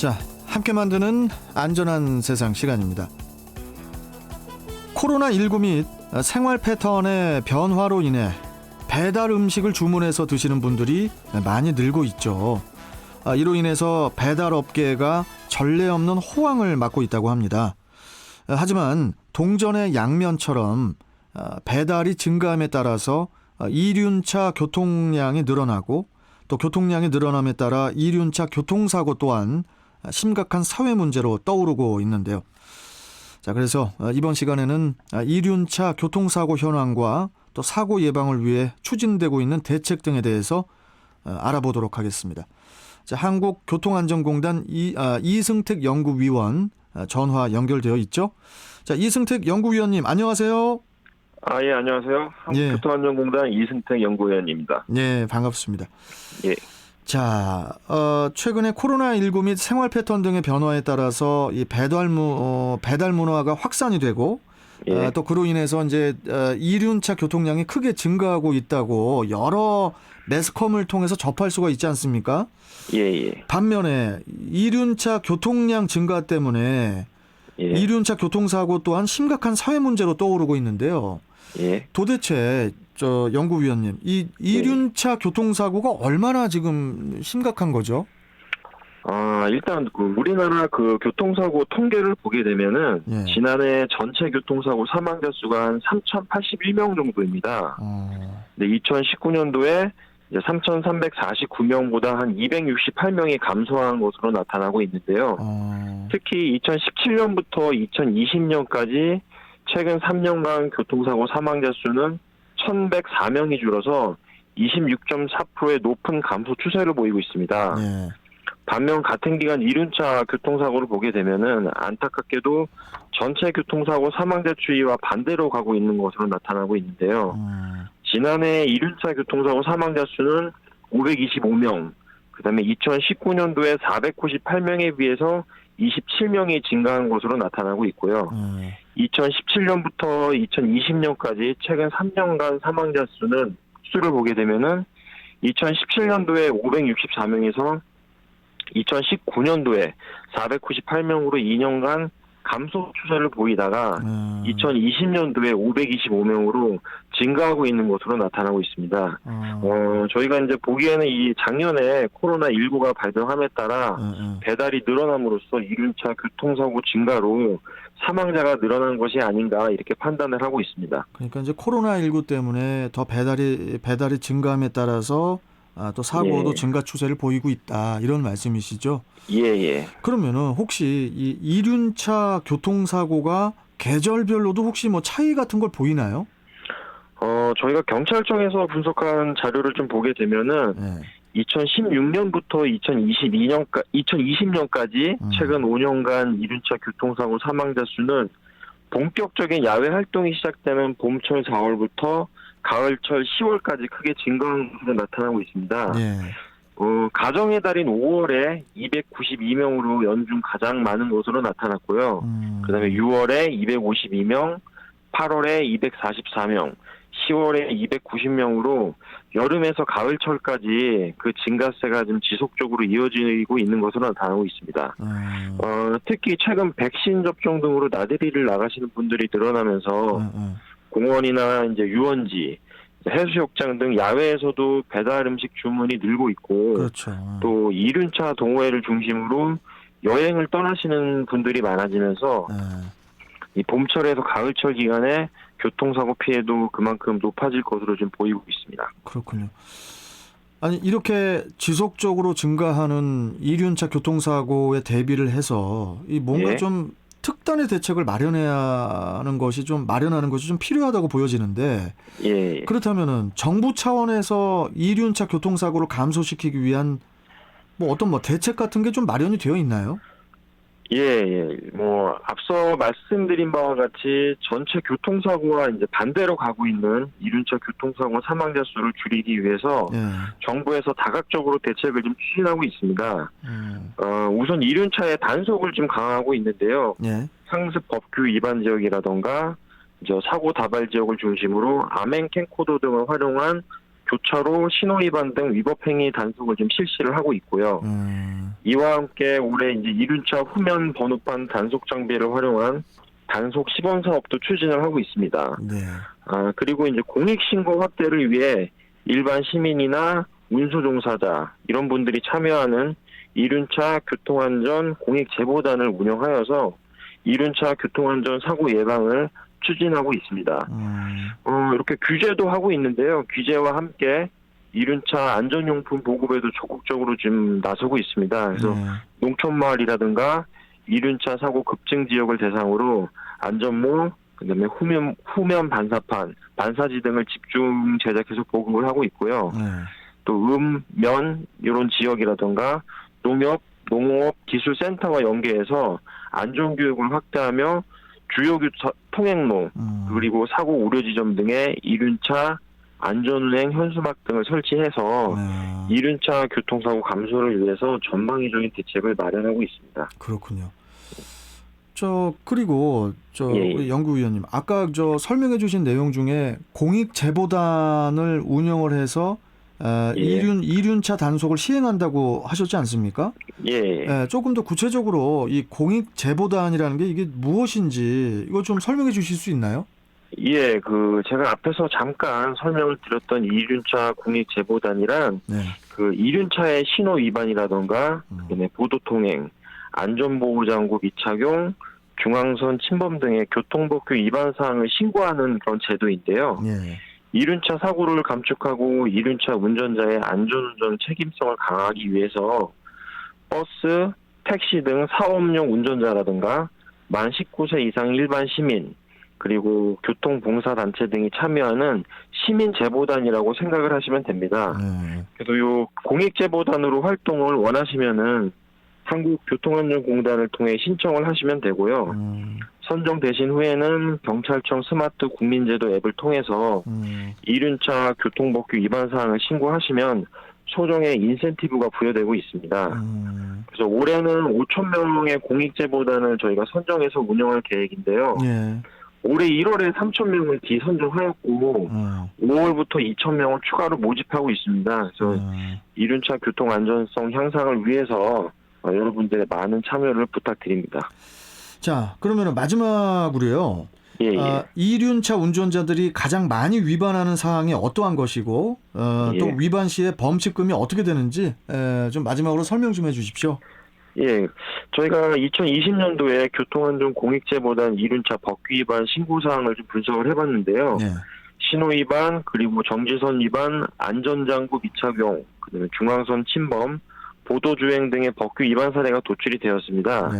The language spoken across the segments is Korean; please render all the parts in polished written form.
자, 함께 만드는 안전한 세상 시간입니다. 코로나19 및 생활 패턴의 변화로 인해 배달 음식을 주문해서 드시는 분들이 많이 늘고 있죠. 이로 인해서 배달 업계가 전례 없는 호황을 맞고 있다고 합니다. 하지만 동전의 양면처럼 배달이 증가함에 따라서 이륜차 교통량이 늘어나고 또 교통량이 늘어남에 따라 이륜차 교통사고 또한 심각한 사회 문제로 떠오르고 있는데요. 자, 그래서 이번 시간에는 이륜차 교통사고 현황과 또 사고 예방을 위해 추진되고 있는 대책 등에 대해서 알아보도록 하겠습니다. 자, 한국교통안전공단 이승택 연구위원 전화 연결되어 있죠. 자, 이승택 연구위원님 안녕하세요. 예, 안녕하세요. 한국교통안전공단 이승택 연구위원입니다. 네, 반갑습니다. 예. 자, 최근에 코로나19 및 생활 패턴 등의 변화에 따라서 이 배달 문화가 확산이 되고 또 그로 인해서 이제 이륜차 교통량이 크게 증가하고 있다고 여러 매스컴을 통해서 접할 수가 있지 않습니까? 예. 반면에 이륜차 교통량 증가 때문에 이륜차 교통사고 또한 심각한 사회 문제로 떠오르고 있는데요. 도대체 연구위원님, 이 이륜차 교통사고가 얼마나 지금 심각한 거죠? 일단 우리나라 교통사고 통계를 보게 되면은 지난해 전체 교통사고 사망자 수가 한 3,081명 정도입니다. 근데 2019년도에 3,349명보다 한 268명이 감소한 것으로 나타나고 있는데요. 특히 2017년부터 2020년까지 최근 3년간 교통사고 사망자 수는 1,104명이 줄어서 26.4%의 높은 감소 추세를 보이고 있습니다. 반면 같은 기간 이륜차 교통사고를 보게 되면은 안타깝게도 전체 교통사고 사망자 추이와 반대로 가고 있는 것으로 나타나고 있는데요. 지난해 이륜차 교통사고 사망자 수는 525명, 그다음에 2019년도에 498명에 비해서 27명이 증가한 것으로 나타나고 있고요. 2017년부터 2020년까지 최근 3년간 사망자 수를 보게 되면은 2017년도에 564명에서 2019년도에 498명으로 2년간 감소 추세를 보이다가 2020년도에 525명으로 증가하고 있는 것으로 나타나고 있습니다. 저희가 이제 보기에는 이 작년에 코로나19가 발병함에 따라 배달이 늘어남으로써 이륜차 교통사고 증가로 사망자가 늘어난 것이 아닌가 이렇게 판단을 하고 있습니다. 그러니까 이제 코로나19 때문에 더 배달이 증가함에 따라서 또 사고도 증가 추세를 보이고 있다, 이런 말씀이시죠? 예. 그러면은 혹시 이 이륜차 교통사고가 계절별로도 혹시 뭐 차이 같은 걸 보이나요? 저희가 경찰청에서 분석한 자료를 좀 보게 되면은 2016년부터 2020년까지 최근 5년간 이륜차 교통사고 사망자 수는 본격적인 야외 활동이 시작되는 봄철 4월부터 가을철 10월까지 크게 증가한 것으로 나타나고 있습니다. 가정의 달인 5월에 292명으로 연중 가장 많은 것으로 나타났고요. 그다음에 6월에 252명, 8월에 244명, 10월에 290명으로 여름에서 가을철까지 그 증가세가 좀 지속적으로 이어지고 있는 것으로 나타나고 있습니다. 특히 최근 백신 접종 등으로 나들이를 나가시는 분들이 늘어나면서 공원이나 이제 유원지, 해수욕장 등 야외에서도 배달 음식 주문이 늘고 있고, 그렇죠. 또 이륜차 동호회를 중심으로 여행을 떠나시는 분들이 많아지면서 이 봄철에서 가을철 기간에 교통사고 피해도 그만큼 높아질 것으로 좀 보이고 있습니다. 그렇군요. 아니, 이렇게 지속적으로 증가하는 이륜차 교통사고에 대비를 해서 이 뭔가 좀 특단의 대책을 마련하는 것이 좀 필요하다고 보여지는데, 그렇다면은 정부 차원에서 이륜차 교통사고를 감소시키기 위한 어떤 대책 같은 게 좀 마련이 되어 있나요? 앞서 말씀드린 바와 같이 전체 교통사고와 이제 반대로 가고 있는 이륜차 교통사고 사망자 수를 줄이기 위해서 정부에서 다각적으로 대책을 좀 추진하고 있습니다. 우선 이륜차의 단속을 좀 강화하고 있는데요. 상습 법규 위반 지역이라던가 사고 다발 지역을 중심으로 암행 캠코더 등을 활용한 교차로, 신호위반 등 위법행위 단속을 좀 실시를 하고 있고요. 이와 함께 올해 이제 이륜차 후면 번호판 단속 장비를 활용한 단속 시범 사업도 추진을 하고 있습니다. 네. 그리고 이제 공익신고 확대를 위해 일반 시민이나 운수 종사자 이런 분들이 참여하는 이륜차 교통안전 공익제보단을 운영하여서 이륜차 교통안전 사고 예방을 추진하고 있습니다. 이렇게 규제도 하고 있는데요. 규제와 함께 이륜차 안전용품 보급에도 적극적으로 지금 나서고 있습니다. 그래서 농촌마을이라든가 이륜차 사고 급증 지역을 대상으로 안전모, 그다음에 후면 반사판, 반사지 등을 집중 제작해서 보급을 하고 있고요. 또 면 이런 지역이라든가 농업 기술센터와 연계해서 안전교육을 확대하며 주요 통행로 그리고 사고 우려 지점 등의 이륜차 안전운행 현수막 등을 설치해서 이륜차 교통사고 감소를 위해서 전방위적인 대책을 마련하고 있습니다. 그렇군요. 그리고 예. 우리 연구위원님, 아까 설명해 주신 내용 중에 공익제보단을 운영을 해서 이륜차 단속을 시행한다고 하셨지 않습니까? 예. 조금 더 구체적으로 이 공익제보단이라는 게 이게 무엇인지 이거 좀 설명해 주실 수 있나요? 예, 제가 앞에서 잠깐 설명을 드렸던 이륜차 공익제보단이란 이륜차의 신호 위반이라던가 그다음에 보도통행, 안전보호장구 미착용, 중앙선 침범 등의 교통법규 위반 사항을 신고하는 그런 제도인데요. 이륜차 사고를 감축하고 이륜차 운전자의 안전운전 책임성을 강화하기 위해서 버스, 택시 등 사업용 운전자라든가 만 19세 이상 일반 시민, 그리고 교통봉사단체 등이 참여하는 시민제보단이라고 생각을 하시면 됩니다. 그래서 요 공익제보단으로 활동을 원하시면은 한국교통안전공단을 통해 신청을 하시면 되고요. 선정되신 후에는 경찰청 스마트 국민제도 앱을 통해서 이륜차 교통법규 위반 사항을 신고하시면 소정의 인센티브가 부여되고 있습니다. 그래서 올해는 5,000명의 공익제보단을 저희가 선정해서 운영할 계획인데요. 올해 1월에 3,000명을 기선정하였고 5월부터 2,000명을 추가로 모집하고 있습니다. 그래서 이륜차 교통 안전성 향상을 위해서 여러분들의 많은 참여를 부탁드립니다. 자, 그러면 마지막으로요. 이륜차 운전자들이 가장 많이 위반하는 사항이 어떠한 것이고 또 위반 시에 범칙금이 어떻게 되는지 좀 마지막으로 설명 좀 해주십시오. 저희가 2020년도에 교통안전 공익제보단 이륜차 법규 위반 신고사항을 좀 분석을 해봤는데요. 신호위반, 그리고 정지선 위반, 안전장구 미착용, 그다음에 중앙선 침범, 보도주행 등의 법규 위반 사례가 도출이 되었습니다.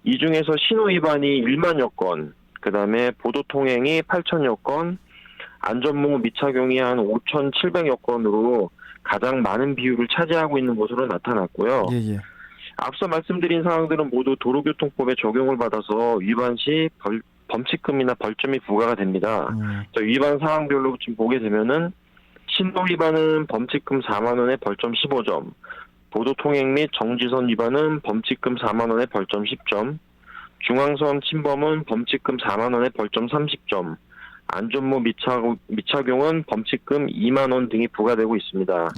이 중에서 신호위반이 1만여 건, 그다음에 보도통행이 8천여 건, 안전모 미착용이 한 5,700여 건으로 가장 많은 비율을 차지하고 있는 것으로 나타났고요. 앞서 말씀드린 사항들은 모두 도로교통법에 적용을 받아서 위반 시 범칙금이나 벌점이 부과가 됩니다. 위반 사항별로 지금 보게 되면은 신호 위반은 범칙금 4만 원에 벌점 15점, 보도통행 및 정지선 위반은 범칙금 4만 원에 벌점 10점, 중앙선 침범은 범칙금 4만 원에 벌점 30점, 안전모 미착용은 범칙금 2만 원 등이 부과되고 있습니다.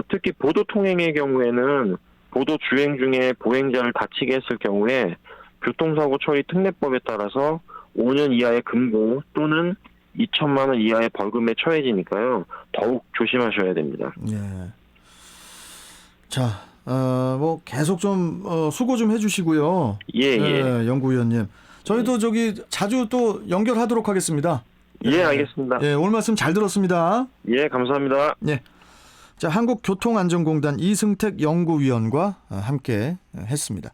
특히 보도통행의 경우에는 보도 주행 중에 보행자를 다치게 했을 경우에 교통사고 처리 특례법에 따라서 5년 이하의 금고 또는 2천만 원 이하의 벌금에 처해지니까요. 더욱 조심하셔야 됩니다. 자, 계속 좀 수고 좀 해주시고요. 연구위원님. 저희도 자주 또 연결하도록 하겠습니다. 알겠습니다. 오늘 말씀 잘 들었습니다. 감사합니다. 자, 한국교통안전공단 이승택 연구위원과 함께 했습니다.